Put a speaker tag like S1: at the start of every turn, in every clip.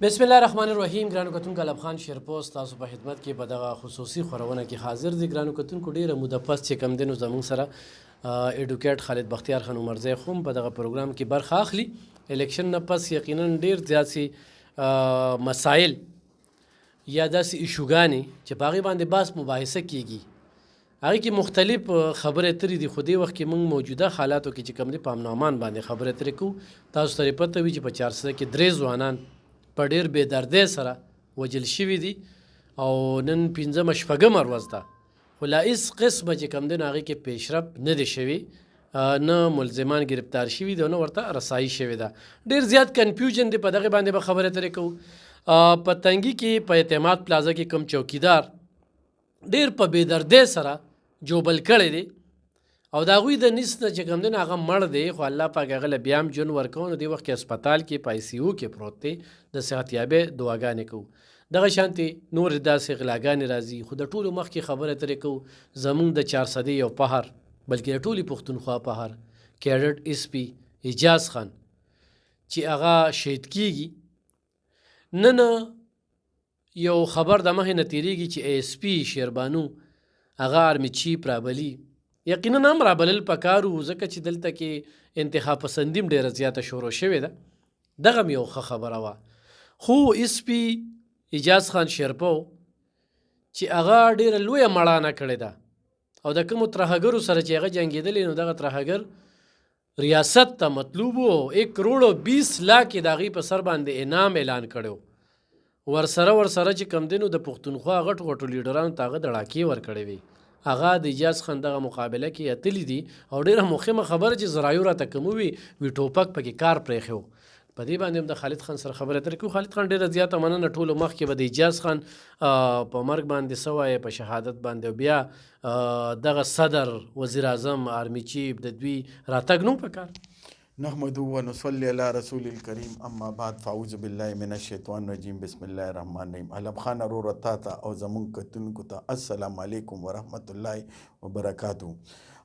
S1: بسم الله الرحمن الرحیم. ګرانو کتونکو الب خان شیرپوست تاسو په خدمت کې په دغه خصوصي خبرونه کې حاضر دي. ګرانو کتونکو ډیره موده پس چې کم دینو زموږ سره ایډوکیټ خالد بختیار خان عمرزی خو په دغه پروګرام کې برخه اخلي. الیکشن نه پس یقینا ډیر زیات سي مسایل یا داسې ایشوګانې چې په هغې باندې بحث مباحثه کیږي، هغې کې مختلف خبرې اترې دي. خو دې وخت کې موږ موجوده حالاتو کې چې کوم دي په امن و امان باندې خبرې اترې کوو. تاسو ته پته وي چې په 400 کې 3 ځوانان په ډېر بې دردۍ سره وجل شوي دي او نن 15 شپږمه ورځ ده، خو لا هېڅ قسمه چې کوم دی نو هغې کې پیشرفت نه دی شوي، نه ملزمان گرفتار شوي دي او نه ورته رسایي شوې ده. ډېر زیات کنفیوژن دی. په دغې باندې به خبرې اترې کوو. په تنګي کې په اعتماد پلازه کې کوم چوکیدار ډېر په بې دردۍ سره جوبل کړی دی او د هغوی د نیست نه چې کوم دی نو هغه مړ دی، خو الله پاک هغه له بیا هم ژوند ورکوو. نو دې وخت کې هسپتال کې په آی سی یو کې پروت دی. د صحتیابۍ دعاګانې کوو. دغه شانتې نورې داسې غلاګانې راځي. خو د ټولو مخکې خبرې اترې کوو. زموږ د 400 یو پهر بلکې د ټولې پښتونخوا پهر کیډټ ایس پي اجاز خان چې هغه شهید کیږي. نن یو خبر د مخې نه تېرېږي چې ای ایس پي شیربانو هغه آرمي چیف رابلي. یقینا هم رابلل پکارو، ځکه چې دلته کې انتخاب پسندي هم ډېره زیاته شروع شوې ده. دغه هم یو ښه خبره وه. خو ایس پي اجاز خان شیرپو چې هغه ډېره لویه مړانه کړې ده او د کومو ترهګرو سره چې هغه جنګېدلی نو دغه ترهګر ریاست ته مطلوب و 1 کروڑ 20 لاک یې د هغې په سر باندې انعام اعلان کړی و. ورسره چې کم دی نو د پښتونخوا غټو غټو لیډرانو ته هغه دړاکې ورکړې وي. هغه د اجاز خان دغه مقابله کې اتلی دي او ډېره مهمه خبره چې زرایو راته کوموي وي ټوپک پکې کار پرېښی و. په دې باندې هم د خالد خان سره خبرې اترې کوو. خالد خان ډېره زیاته مننه. ټولو مخکې به د اجاز خان په مرګ باندې څه وایې، په شهادت باندې، او بیا دغه صدر وزیر اعظم آرمي چیف د دوی راتګ نو پکار.
S2: نحمده و نصلي على رسول الكريم اما بعد فاعوذ بالله من الشیطان الرجیم بسم الله الرحمن الرحیم. علم خان ورور تا او زمون کتونکو ته السلام علیکم ورحمت الله وبرکاتو.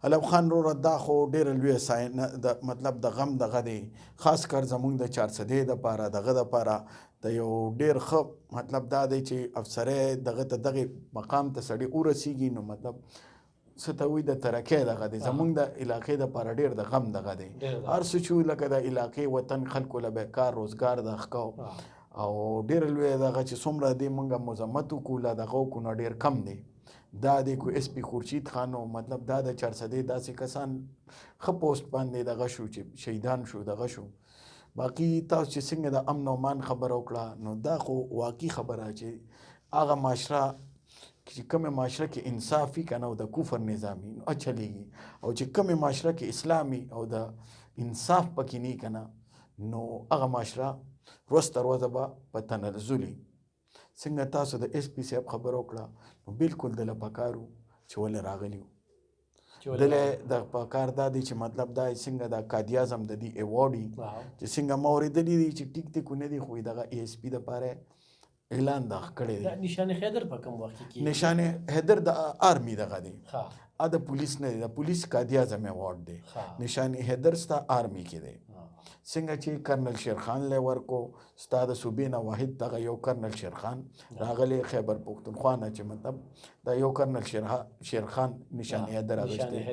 S2: علم خان ورور دا خو ډېر لوی ساين د مطلب د غم دغه دی، خاص کر زمون د 400 د پاره دغه د پاره د یو ډېر ښه مطلب دا دی چې افسرې دغه ته دغه مقام ته سړی ورسیږي نو مطلب ستوي د ترکه دغه دی. زمونږ د علاقې د پاره ډېر د غم دغه دی. هر څه چې لکه د علاقې وطن خلکو له بیکار روزګار د ښکاو او ډېر لوی دغه چې څومره دی مونږه مذمت وکړو له دغه کو نه ډېر کم دی. دا دی کو ایس پي خورشید خان مطلب دا د 400 داسې کسان ښه پوسټ باندې دغه شو چې شهیدان شو دغه شو. باقي تاسو چې څنګه د امن او امان خبره وکړه نو دا خو واقعي خبره چې هغه معاشره چې کومه معاشره کې انصافي کنه او د کفر نظامي نو چلیږي، او چې کومه معاشره کې اسلامي او د انصاف پکې نه کنه نو هغه معاشره روز تر ورځې به په تنزلي. څنګه تاسو د ایس پي صاحب خبره وکړه نو بالکل د لپکارو چې ول راغلیو دله د پکار دا دی چې مطلب دا څنګه د قادیازم د دی ایوارډي چې څنګه مورید دي چې ټیک ټیک نه دی خو دغه ایس پي د پاره اعلان دا کړی دی.
S1: نشان حیدر په کوم وخت کې
S2: نشان حیدر د آرمی دغه دی، ا د پولیس نه دی، د پولیس قادیازم ایوارډ دی. نشان حیدر ستا آرمی کې دی. څنګه چې کرنل شیرخان له ورکو ستا د صوبې نه واحد دغه یو کرنل شیرخان راغلی خیبر پښتونخوا نه چې مطلب د یو کرنل شیرخان نشان حیدر راغلی.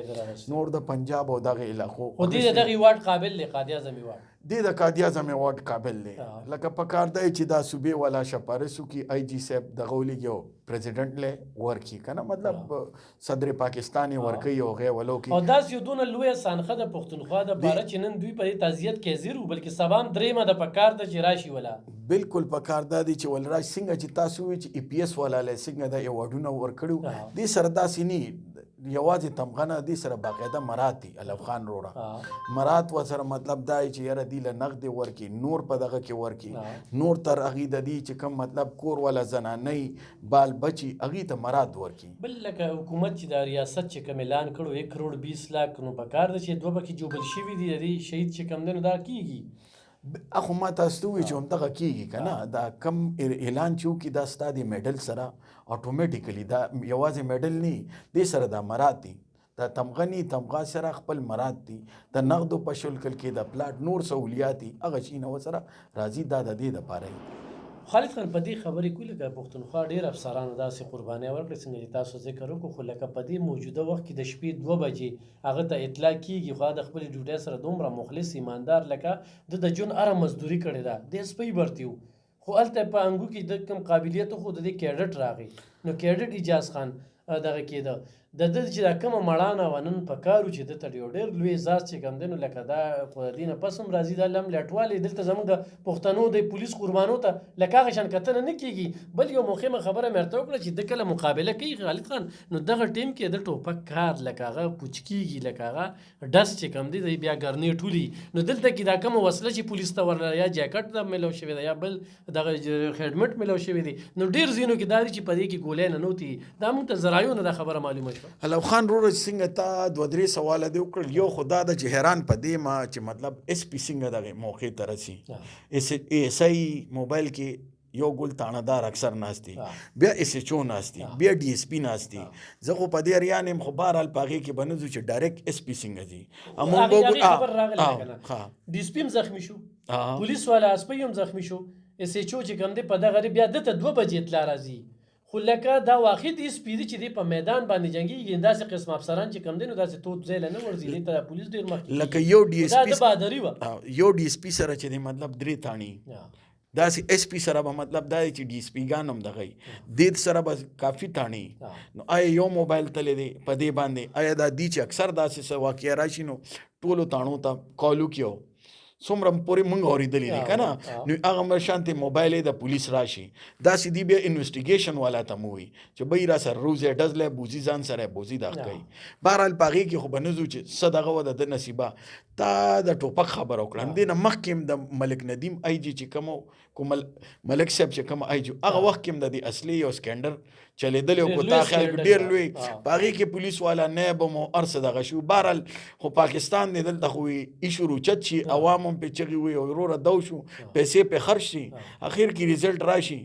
S2: نور د پنجاب او دغه علاقو
S1: خو دې دغه ایوارډ قابل دی، قادیازم ایوارډ
S2: د قادیازم ایوارډ قابل دی. لکه پکار دی چې دا صوبې والا شپارسو کې آی جی صاحب دغه ولګي پریزیډنټ له ورکی کنه مطلب صدر پاکستاني ورکی او غي ولو کې
S1: او داس یو دونه لوی سانخه د پښتونخوا د باره چې نن دوی په تعزیت کې زیرو بلکې سبام درېمه د پکار د چراشي ولا
S2: بالکل پکار دا دی چې ول راج څنګه چې تاسو وی چې ای پی ایس والا له څنګه د ایوارډونه ورکړو دې سره داسې نه یوازې تمغه دي سره باقاعده مراد دي. علم خان روړه مراد و سره مطلب دا چې یاره دی له نقد ورکی نور په دغه کې ورکی نور تر اغي د دې چې کوم مطلب کور ولا زنانې بال بچي اغي ته مراد ورکی.
S1: بل لکه حکومت چې د ریاست چې کوم اعلان کړو 1 کروڑ 20 لاک نو پکار د چې دوه بکی جوبل شوی دي د شهید چې کم دنو دا کیږي.
S2: اخو ما تاسو وی چې هم دغه کیږي کنه دا کم اعلان چو کی دا ستادي میډل سره اتوماتیکلی دا یوازې میډل نه دې سره دا مراد دي دا تمغنی تمغه سره خپل مراد دي د نقد په شکل کې د پلاټ نور سہولیاتي هغه شي نو سره راځي دا د دې لپاره
S1: خالد خان په دې خبرې کوي لکه پښتونخوا ډېر افسرانو داسې قربانۍ ورکړې څنګه چې تاسو ذکر وکړو خو لکه په دې موجوده وخت کې د شپې 2 بجې هغه ته اطلاع کیږي خو د خپلې ډیوټۍ سره دومره مخلص ایماندار لکه د ژوند هره مزدوري کړې ده د سپۍ برتي وو خو هلته په انګو کې د کوم قابلیت خو د دې کیډټ راغی نو کیډټ اجاز خان دغه کېده د ده چې دا کومه مړانه وه نن په کار و چې ده ته یو ډېر لوی اعزاز چې کوم دی نو لکه دا خو د دې نه پس هم راځي دا لم لټوالی دلته زموږ د پښتنو د پولیس قربانو ته لکه هغه شان کتنه نه کېږي بل یو مهمه خبره مې ورته وکړه چې ده کله مقابله کوي خالد خان نو دغه ټیم کې د ټوپک کار لکه هغه پوچ کېږي لکه هغه ډس چې کوم دی دی بیا ګرنیټ ولي نو دلته کې دا کومه وسله چې پولیس ته ورله یا جاکټ ته میلاو شوی ده یا بل دغه خدمت میلاو شوی دی نو ډېر ځینو کې دا دي چې په دې کې ګولۍ ننوتي دا موږ ته ذرایعو نه دا خبره معلومه شوه
S2: علم خان وروره څنګه تا 2-3 سواله دې وکړل یو خو دا ده چې حیران په دې ما چې مطلب اس پي څنګه دغه موقع ته رسي اس آی موبایل کې یو ګل تانهدار اکثر ناست دي بیا اس ایچ او ناست دي بیا ډي اس پي ناست دي زه خو په دې اریان یم خو بهرحال په هغې کې به نه ځو چې ډایرکټ اس پي څنګه ځي
S1: ډي اس پي هم زخمي شو پولیس والا اسپۍ هم زخمي شو اس ایچ او چې کوم دی په دغه بیا دته 2 بجې اطلاع راځي خو لکه دا واحد سپی دی چې دی په میدان باندې جنګیږي داسې قسم افسران چې کم دي نو داسې توپ ځای له نه ورځي دې ته پولیس ډېر مخکې
S2: لکه یو ډي اس پي
S1: دا د بهادري وه
S2: یو ډي اس پي سره چې دی مطلب 3 تاڼي داسې اس پي سره به مطلب دا دی چې ډي اس پي ګان هم دغه دې سره به کافي تاڼي نو آیا یو موبایل تللی دی په دې باندې آیا دا دی چې اکثر داسې څه واقعه راشي نو ټولو تاڼو ته کالو کیو څومره پورې موږ اورېدلي دي که نه نو هغه شانتې موبایل د پولیس راشي داسې دی بیا انویسټیګیشن والا ته مو وي چې بی را سره روز یې ډزلی بوزي ځان سره بوزي دغه کوي بهرحال په هغې کې خو به نه ځو چې څه دغه وه د نصیبه تا د ټوپک خبره وکړه همدې نه مخکې هم د ملک ندیم آی جي چې کوم ملک صاحب چې کوم آی جي هغه وخت کې هم د دې اصلي یو سکینډر چلیدلی او تا خیال ډېر لوی په هغې کې پولیس والا نیب هم هر څه دغه شو بهرحال خو پاکستان دی دلته خو ایشو روچت شي عوام هم پې چغې وي او وروره دو شو پیسې پې خرج شي اخر کې ریزلټ راشي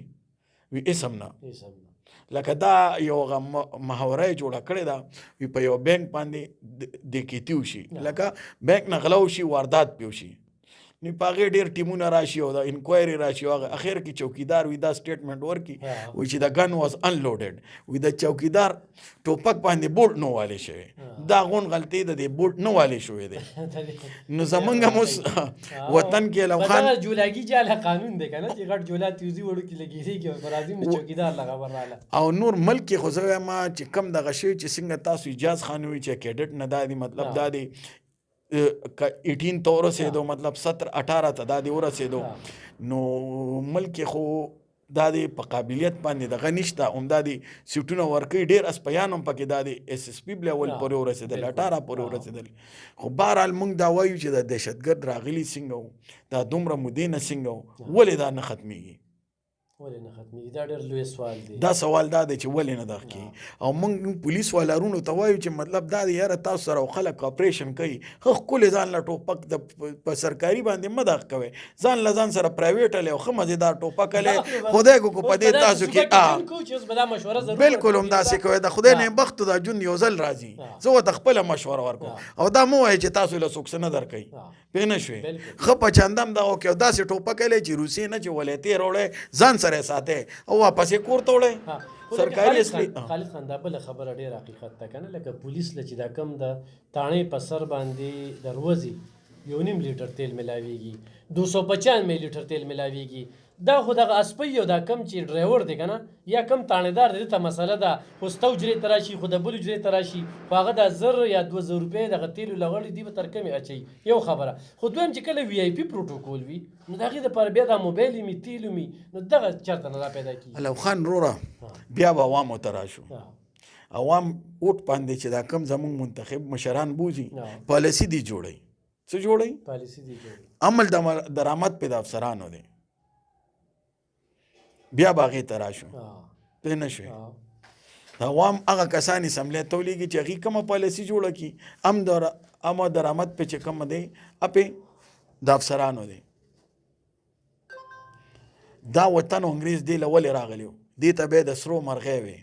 S2: وي اسم نه لکه دا یو هغه محوره یې جوړه کړې ده وي په یو بینک باندې د کیتي وشي لکه بینک نه غلا وشي واردات پې وشي نو په هغې ډېر ټیمونه راشي او د انکوایري راشي او هغه اخر کې چوکیدار وي دا سټیټمنټ ورکړي وایي چې د ګن واز انلوډډ وي د چوکیدار ټوپک باندې بوټ نه والی شوی دا غون غلطي د دې بوټ نه والی شوی دی نو زمونږ هم اوس وطن کې علم خان
S1: جولاګي جاله قانون دی که نه چې غټ جولا تیوزي وړو کې لګېدېږي او راځي نو چوکیدار له خبر راله
S2: او نور ملک کې خو زه وایم چې کم دغه شوي چې څنګه تاسو اجاز خان وي چې کیډټ نه دا دی مطلب دا دی 18 ته ورسېدو مطلب 17-18 ته دا دی ورسېدو نو ملک خو دا دی په قابلیت باندې دغه نشته همدا دی سیټونه ورکوي ډېر اسپیان هم پکې دا دی اس اس پي لیول پورې ورسېدل 18 پورې ورسېدل خو بهرحال موږ دا وایو چې د دهشتګرد راغلي څنګه وو دا دومره مودې نه څنګه وو ولې دا نه ختمېږي
S1: ولې نه ختمېږي دا ډېر لوی سوال دی
S2: دا سوال دا دی چې ولې نه دغه کېږي او موږ پولیس والارونو ته وایو چې مطلب دا دی یاره تاسو سره خلک اپریشن کوي ښه ښکلې ځان له ټوپک د په سرکاري باندې مه دغه کوئ ځان له ځان سره پرایویټ هلی او ښه مزېدار ټوپک هلی خدای کو په دې تاسو کې بلکل همداسې کوئ د خدای نه بختو دا ژوند یو ځل راځي زه ورته خپله مشوره ورکوم او دا مه وایئ چې تاسو له څوک څه نه درکوي پوه نه شوې ښه په چنده هم دغه وکړئ او داسې ټوپک هلی چې روسیې نه چې ولایتې راوړی ځان سره یې ساتئ او واپس یې کور ته وړئ سرکاري اصلي
S1: خالد خان دا بله خبره ډېر حقیقت ده که نه لکه پولیس له چې دا کم د تاڼۍ په سر باندې د ورځې 1.5 لیټر تیل میلاویږي 295 لیټر تیل میلاویږي دا خو دغه اسپۍ او دا کم چې ډرایور دی که نه یا کم تاڼېدار دی ته مسله ده خو ستا حجرې ته راشي خو د بل حجرې ته راشي خو هغه دا 1000 یا 2000 روپۍ دغه تیلو لغړې دي به تر کمې اچوي یو خبره خو دویم چې کله وي آی پي پروټوکول وي نو د هغې دپاره بیا دا موبایل مي تیلو مي نو دغه چېرته نه را پیدا کېږي
S2: علم خان وروره بیا به عوامو ته راشو عوام اوټ باندې چې دا کم زموږ منتخب مشران بوځي پالیسي دي جوړوي څه جوړوي
S1: پالیسي دي جوړوي
S2: عمل درآمد پې د افسرانو دی بیا به هغې ته راشو پوه نه شوې عوام هغه کسان اسمبلی ته ولیږي چې هغې کومه پالیسي جوړه کړي ام درآمد پې چې کومه دی اپې د افسرانو دی دا وطن انګریز دی له ولې راغلی و دې ته بیا د سرو مرغۍ وې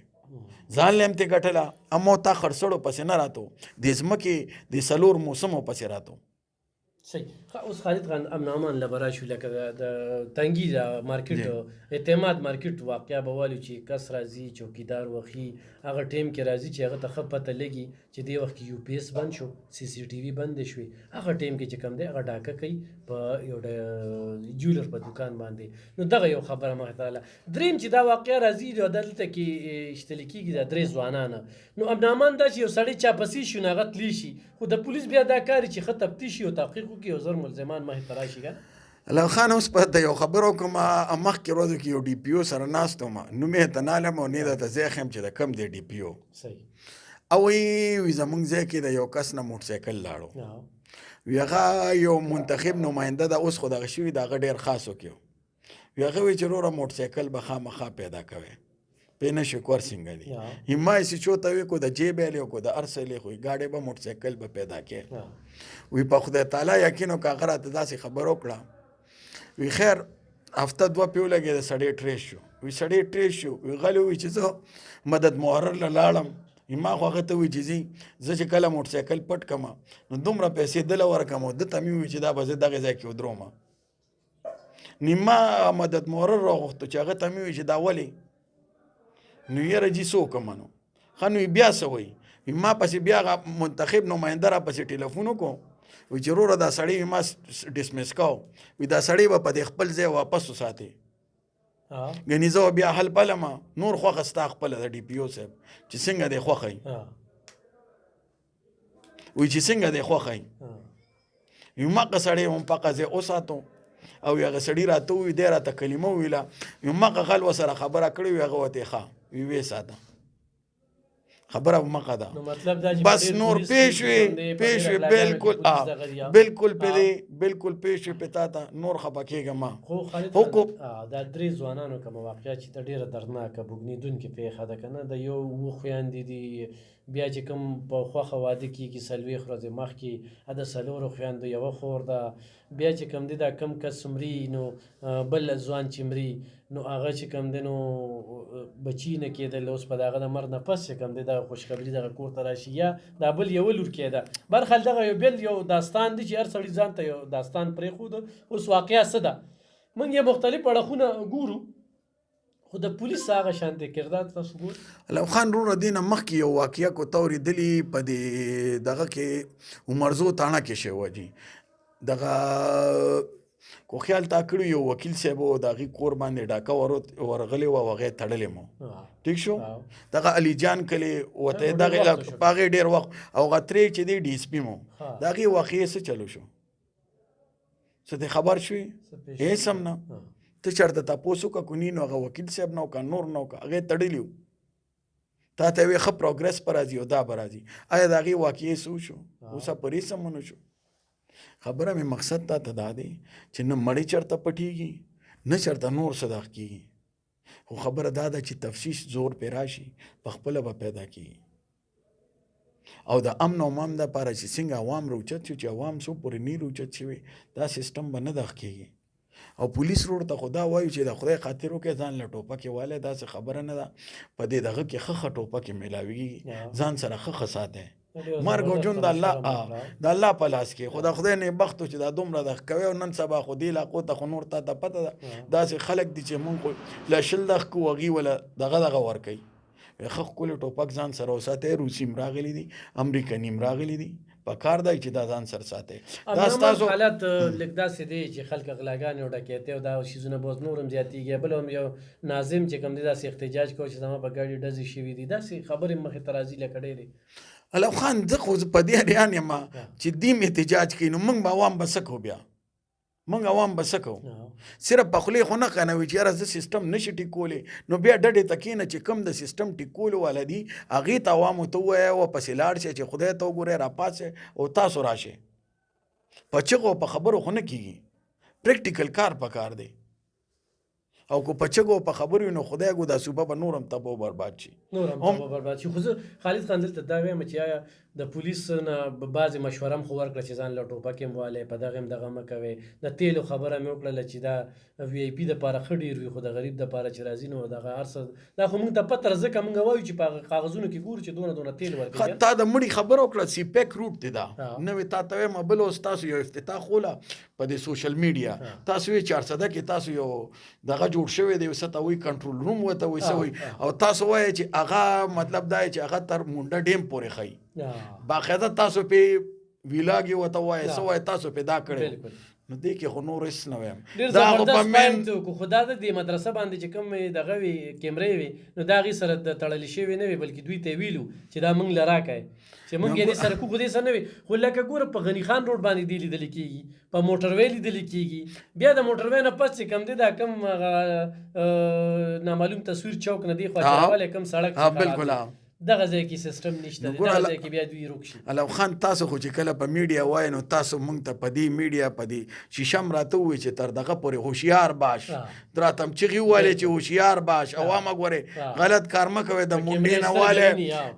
S2: ځان له هم ترې ګټله اما تا خرڅړو پسې نه راتو د ځمکې د 4 موسمو پسې راتو
S1: صحیح اوس خالد خان امن امان لبرا شو لکه د تنګي د مارکیټ اعتماد مارکیټ واقعیا به والو چې کس راځي چوکیدار وخی هغه ټیم کې راځي چې هغه ته ښه پته لګي چې دی وخت کې یو پی ایس بند شو سی سی ټي وي بند شوي هغه ټیم کې چې کم دی هغه ډاکه کوي په یو جولر په دکان باندې نو دغه یو خبره مخې ته راغله دریم چې دا واقعیا راځي نو دلته کې اشتلي کېږي د درې ځوانانه نو امن امان دا چې یو سړی چاپسي شي نو هغه تلی شي خو د پولیس بیا دا کار چې ښه تفتیش او تحقیق وکړي او زر ملزمان مخې ته راشي که
S2: الله خان اوس په د یو خبرو کوم مخکې ورځو کې یو ډي پي او سره ناست وم نوم یې ته نالم او نه درته ځای ښیم چې د کم دی ډي پي او
S1: صحیح
S2: او وی زمونږ ځای کې د یو کس نه موټرسایکل لاړو وی هغه یو منتخب نماینده ده اوس خو دغه شوي د هغه ډېر خاص وکړو وی هغه وی چې وروره موټرسایکل به خامخا پیدا کوي پې نه شي کور څنګه دي هما یې چې چوته وي کو د جیب یې کو د ارسلې خو ګاډی به موټرسایکل به پیدا کې وی په خدای تعالی یقین او کاغره ته داسې خبر وکړه وی خیر هفته دوه پیو لګي د سړی ټریس شو وی سړی ټریس شو وی غلی وی چې زه مدد محرر لاړم ما خو هغه ته وی چې زه چې کله موټرسایکل پټ کما نو دومره پیسې دله ورکم او دته مې وی چې دا به زه دغه ځای کې ودروم نیمه مدد محرر راغوښتو چې هغه ته مې وی چې دا ولې نو یاره جی سو کمنو خنو بیا سوي ما پسې بیا منتخب نماینده را پسې ټلیفون وکړو وی چې وروره دا سړی ما ډسمس کاو وی دا سړی به په دې خپل ځای واپس وساتي ګنې زه بیا حل پلمه نور خوښه ستا خپله د ډي پي او صاحب چې څنګه دی خوښی وی چې څنګه دی خوښی وی مقه سړی هم پقه ځای وساتو او هغه سړي راته ووي دی راته کلمه وویله یو مقه خل ورسره خبره کړې وي هغه ورته ښه وی ساته خبره مقه ده بس نور پیش وي بالکل بالکل پیش وي پتا ته نور خپه کېږم ما
S1: خو خالد دا درې ځوانانو کومه واقعیا چې ته ډېره دردناکه بوږنېدونکې پېښه ده که نه د یو اووه خویندې دي بیا چې کوم په خوښه واده کېږي څلوېښت ورځې مخکې د څلورو خویندو یوه خور ده بیا چې کوم دی دا کم کس مري نو بل ځوان چې مري نو هغه چې کوم دی نو بچي نه کېدل اوس په د هغه د مرګ نه پس چې کوم دی دغه خوشخبري دغه کور ته راشي یا دا بل یوه لور کېده برخل دغه یو بل یو داستان دی چې هر سړي ځان ته یو داستان پرېښود اوس واقعیا څه ده موږ یې مختلف اړخونه ګورو خو د پولیس هغه شانتې کردار تاسو ګورئ
S2: علم خان وروره دې نه مخکې یو واقعه کو ته اورېدلي په دې دغه کې عمرزو تاڼه کې شوی دي دغه کو خیال تا کړی یو وکیل صاحب و د هغې کور باندې ډاکه ورغلی وه او هغه یې تړلی مو ټیک شو دغه علي جان کلې ورته دغې په هغې ډېر وخت او هغه ترې چې دی ډي اس پي مو د هغې واقعې څه چلو شو څه دې خبر شوې هېڅ هم نه ته چېرته تپوس وکړه کو نی نو هغه وکیل صاحب نه وکړه نور نه وکړه هغې تړلي وو تا ته یې ښه پروګرس به راځي او دا به راځي آیا د هغې واقعې څه وشو اوس پرې څه ونه شو خبره مې مقصد تا ته دا دی چې نه مړی چېرته پټېږي نه چېرته نور څه دغه کېږي خو خبره دا ده چې تفتیش زور پې راشي پخپله به پیدا کېږي او د امن او مان دپاره چې څنګه عوام روچت شو چې عوام څو پورې نه روچت شوي دا سیسټم به نه دغه کېږي او پولیس روډ ته خو دا وایو چې د خدای خاطر وکړې ځان له ټوپکې والی داسې خبره نه ده په دې دغه کې ښه ټوپکې میلاویږي ځان سره ښه ساتی مرګ او ژوند د الله په لاس کې خو د خدای نیکبختو چې دا دومره دغه کوي او نن سبا خو دې علاقو ته خو نور تا ته پته ده داسې خلک دي چې مونږ خو له شل دغه کو هغې وله دغه ورکوي ښه ښکلې ټوپک ځان سره وساتئ روسي هم راغلي دي امریکني هم راغلي دي په کار دی چې دا ځان سره ساتئ
S1: دا ستاسو حالت لږ داسې دی چې خلک غلاګانې او ډکیتۍ او دا شیزونه به اوس نور هم زیاتېږي بل هم یو ناظم چې کوم دی داسې احتجاج کوي چې زما په ګاډي ډزې شوي دي داسې خبرې مخې ته راځي لکه ډېرې
S2: علم خان زه خو په دې حیران یم چې دیم احتجاج کوي نو موږ به عوام به څه کوو بیا موږ عوام به څه کوو صرف په خولې خو نه قانوي چې یاره زه سیسټم نشي ټیکولی نو بیا ډډې ته کښېنه چې کوم د سیسټم ټیکولو والا دي هغې ته عوامو ته ووایه ورپسې لاړ شئ چې خدای ته وګورئ راپاڅئ او تاسو راشئ په چغو په خبرو خو نه کېږي پریکټیکل کار په کار دی او کو پچګو په خبرو نو خدای ګو دا صوبه به نورم تبو برباد شي
S1: برباد شي. خو زه خالد خان دلته دا وایم چې آیا د پولیس نه بعضې مشوره هم خو ورکړه چې ځان له ټوپک هم والی په دغه هم دغه مه کوئ. د تیلو خبره مې وکړله چې دا وی آی پي دپاره ښه ډېر وي خو د غریب دپاره چې راځي نو دغه هر څه دا خو موږ ته پته ځکه موږ وایو چې په کاغذونو کې ګورو چې دونه تیل ورکوي.
S2: تا د مړي خبره وکړه سی پیک روټ دی دا نوې تا ته وایم بل اوس تاسو یو افتتاح خوله په دې سوشل میډیا تاسو یې 400 کې تاسو یو دغه جوړ شوی دی څه ته وایي کنټرول روم ورته وایي څه وایي او تاسو وایئ چې هغه مطلب دا چې هغه تر مونډه ډیم پورې ښایي باقاعده تاسو په ویلاګي ورته وایئ څه وایي تاسو په دا کړی نو دې کې خو نور هېڅ نه وایم
S1: دا خو په مین خو دا د دې مدرسه باندې چې کوم دغه وي کیمرې وي نو د هغې سره تړلې شوې نه وي بلکې دوی ته ویلو چې دا موږ له راکئ چې موږ یې دې سره کوو خو دې سره نه وي. خو لکه ګوره په غني خان روډ باندې دې لیدلې کېږي په موټروی لیدلې کېږي بیا د موټروی نه پس چې کم دی دا کم نامعلوم تصویر چوک نه دی خوا چروالی کم سړک
S2: بالکل
S1: دغه ځای کې سیستم نشته دی دغه ځای کې بیا دوی روک شي.
S2: علم خان تاسو خو چې کله په میډیا وایي نو تاسو موږ ته په دې میډیا په دې شیشه م راته ووایي چې تر دغه پورې هوښیار باش راته م چغې وویلې چې هوښیار باش عوامه ګورې غلط کار مه کوئ د مونډې نه والې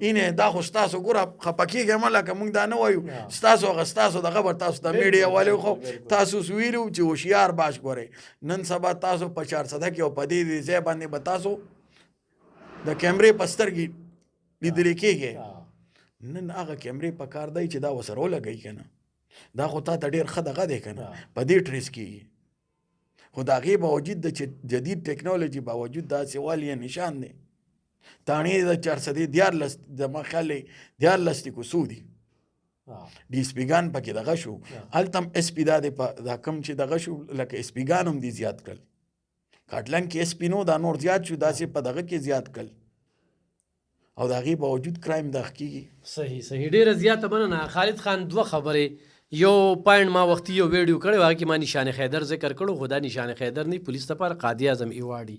S2: اینې دا خو ستاسو ګوره خفه کېږئ مه لکه موږ دا نه وایو ستاسو هغه ستاسو دغه به تاسو د میډیا والو خو تاسو ویلو چې هوښیار باش ګورئ نن سبا تاسو په 400 کې او په دې ځای باندې به تاسو د کیمرې په سترګې لیدلې کېږي نن هغه کیمرې په کار دی چې دا ورسره ولګوي که نه دا خو تا ته ډېر ښه دغه دی که نه په دې ټریس کېږي خو د هغې باوجود د چې جدید ټیکنالوژي باوجود داسې والی یې نشان دی تاڼې د 414 زما خیال دی 14 دی کوڅو دي ډي اس پیګان پکې دغه شو هلته هم اس پي دا دی دا کم چې دغه شو لکه اس پیګان هم دي زیات کړل کاټلنګ کې اس پي نو دا نور زیات شو داسې په دغه کې زیات کړل او د هغې باوجود کرایم دغه کېږي.
S1: صحیح ډېره زیاته مننه خالد خان. دوه خبرې یو پاینټ ما وختي یو ویډیو کړی هغه کې ما نشان خیدر ذکر کړو خو دا نشان خیدر نه پولیس لپاره قاضي اعظم ایواډي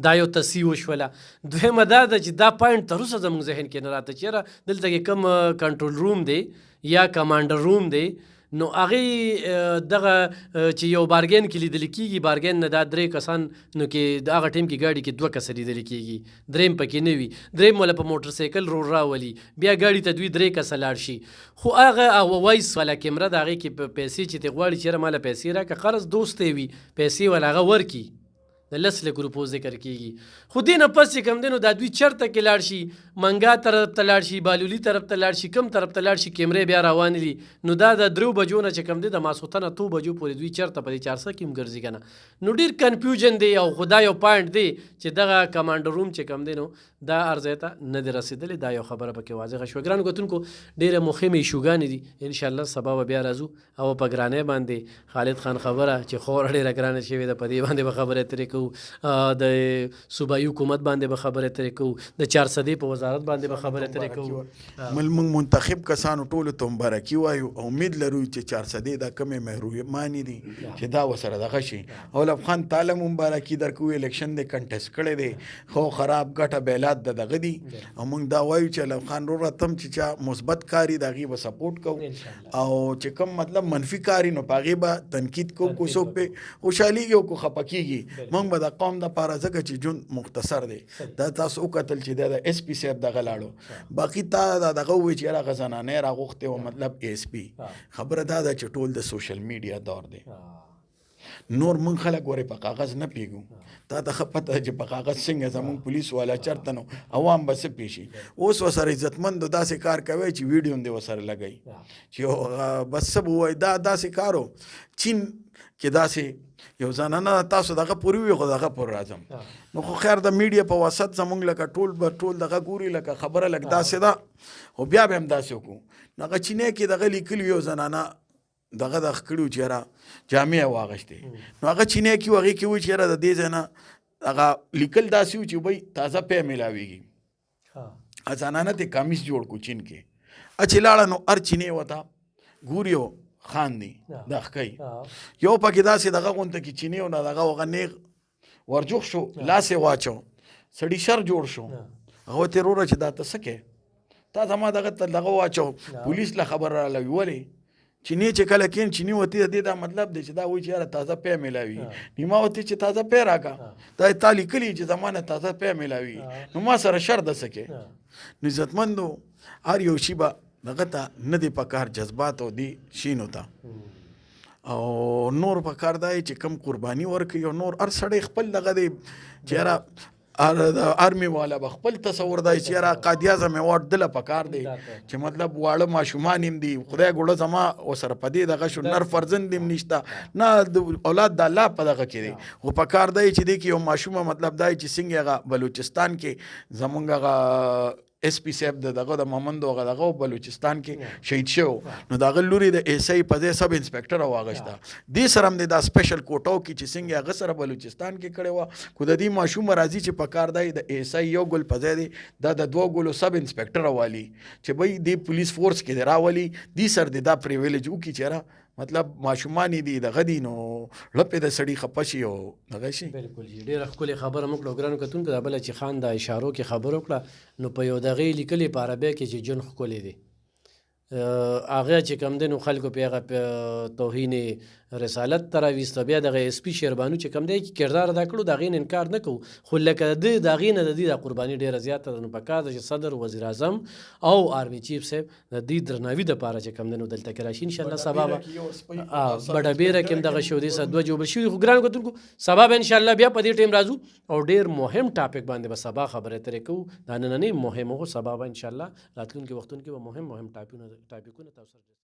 S1: دا یو تصحیح وشوله. دویمه دا ده چې دا پاینټ تر اوسه زموږ ذهن کې نه راته چې یاره دلته کې کوم کنټرول روم دی یا کمانډر روم دی نو هغې دغه چې یو بارګین کې لیدل کېږي بارګین نه دا 3 کسان نو کې د هغه ټیم کې ګاډي کې 2 کسه لیدل کېږي دریم پکې نه وي دریم ولا په موټر سایکل راولي بیا ګاډي ته دوی 3 کسه لاړ شي خو هغه وایس والا کیمره د هغې کې پیسې چې ته غواړي چې ماله پیسې راکړه قرض دوست وي پیسې ولا هغه ورکي د 10 لک روپو ذکر کېږي خو دې نه پس چې کوم دی نو دا دوی چېرته کې لاړ شي منګا طرف ته لاړ شي بالولي طرف ته لاړ شي کوم طرف ته لاړ شي کیمرې بیا روانې دي نو دا د 3 بجو نه چې کوم دی د ماسخوتن 2 بجو پورې دوی چېرته په دې 400 کې هم ګرځي که نه نو ډېر کنفیوژن دی او خدا یو پاینټ دی چې دغه کمانډر روم چې کوم دی نو دا ارځای ته نه دی رسېدلی دا یو خبره پکې واضحه شوه. ګرانو کتونکو ډېرې مهمې ایشوګانې دي انشاءالله سبا به بیا راځو او په ګرانۍ باندې خالد خان خبره چې خوره ډېره ګرانه شوې ده په دې باندې به خبرې ترې کوو د صوبایي حکومت باندې به خبرې ترې کوو د 400 په وزارت باندې به خبرې ترې کوو
S2: موږ منتخب کسانو ټولو ته مبارکي وایو او امید لرو چې 400 دا کمې محرومانې دي چې دا ورسره دغه شي. اولب خان تعالی مبارکي درکوو الیکشن دی کنټسټ کړی دی خو خراب ګټه بیلات د دغه دي او موږ دا وایو چې اولب خان وروره تم چې چا مثبت کاري د هغې به سپورټ کوو او چې کوم مطلب منفي کاري نو په هغې به تنقید کوو کو څوک پې خوشحالېږي او کو خفه کېږي موږ به د قوم دپاره ځکه چې ژوند مختصر دی دا تاسو وکتل چې دا د ایس پي صاحب دغه لاړو باقي تا دا دغه ووایي چې هغه زنانې راغوښتې وه مطلب ایس پي خبره دا ده چې ټول د سوشل میډیا دور دی نور موږ خلک ورې په کاغذ نه پیږو تا ته ښه پته چې په کاغذ څنګه زموږ پولیس والا چېرته نو عوام به څه پیشي اوس ورسره عزتمندو داسې کار کوي چې ویډیو هم دې ورسره لګوي چې بس څه به ووایي دا داسې کار و چین کې داسې یو زنانه تاسو دغه پورې وي خو دغه پورې راځم نو خو خیر د میډیا په وسط زموږ لکه ټول دغه ګوري لکه خبره لږ داسې ده خو بیا به هم داسې وکړو نو هغه چینی کې دغه لیکلي یو زنانه دغه دغه کړي چې یاره جامې یې واغوښتې نو هغه چینی کې هغې کې وایي چې یاره د دې ځای نه هغه لیکل داسې و چې وایي تازه پی میلاویږي زنانه ته کمیس جوړ کړو چین کې چې لاړه نو هر چینی ورته ګوري خان دی دا ښکوي یو پکې داسې دغه غونته کې چینی و نه دغه هغه نیغ ورجوخ شو لاس یې واچو سړي شر جوړ شو هغه ورته وروره چې دا ته څه کوې تا زما دغه ته دغه واچو پولیس له خبر راغلی ولې چینی چې کله کین چینی وتی د دې دا مطلب دی چې دا وایي چې یاره تازه پی میلاوي نیما وتی چې تازه پی راکا دا تا لیکلي چې زمانه تازه پی میلاوي نو ما سره شر د سکے نو عزتمندو هر یو شی به دغه ته نه دی پکار جذبات او دی شینو ته او نور پکار دی چې کم قرباني ورکوي او نور هر سړی خپل دغه دی چې یاره آرمی والا به خپل تصور دی چې یاره قادي اعظم ایوارډ دله پکار دی چې مطلب واړه ماشومان هم دي خدای ګوړه زما ورسره په دې دغه شو نر فرزند هم نشته نه اولاد د الله په دغه کې دی خو پکار دی چې دی کې یو ماشومه مطلب دی چې څنګه هغه بلوچستان کې زمونږ هغه اس پی صاحب دغه د مومندو دغه بلوچستان کې شهید شو نو دغه لوري د ایس ای په ځای سب انسپکټر واغښته دې سره هم د سپیشل کوټو کې چې څنګه هغه سره بلوچستان کې کړی و خو د دې ماشوم راځي چې په کار دی د ایس ای یو ګل په ځای دی دا د دوه ګلو سب انسپکټر والی چې بای د پولیس فورس کې دی راولي دې سر دی دا پریویلیج وکړي چې مطلب ماشومان دي دغه دي نو لپې د سړي خپه شي او دغه شي
S1: بالکل جی ډېره ښکلې خبره موږ کړه ګرانو کتونکو دا بله چې خان د اشارو کې خبره وکړه نو په یو دغې لیکلې په عربۍ کې چې جون ښکلی دی هغه چې کم دی نو خلکو پې هغه توهین رسالت ته راویسته بیا دغه اس پي شیربانو چې کم دی کې کردار ادا کړو د هغې نه انکار نه کوو خو لکه د هغې نه د دې دا قرباني ډېره زیاته ده نو پکار ده چې صدر وزیر اعظم او آرمي چیف صاحب د دې درناوي دپاره چې کم دی نو دلته کې راشي انشاءالله سبا به بډه بیره کې هم دغه شو دې سره دوه جوبل شوي خو ګرانو کتونکو سبا به انشاءالله بیا په دې ټایم راځو او ډېر مهم ټاپک باندې به سبا خبرې اترې کوو دا نننۍ مهم خو سبا به انشاءالله راتلونکي وختونو کې به مهم ټاپکونه تاسو سره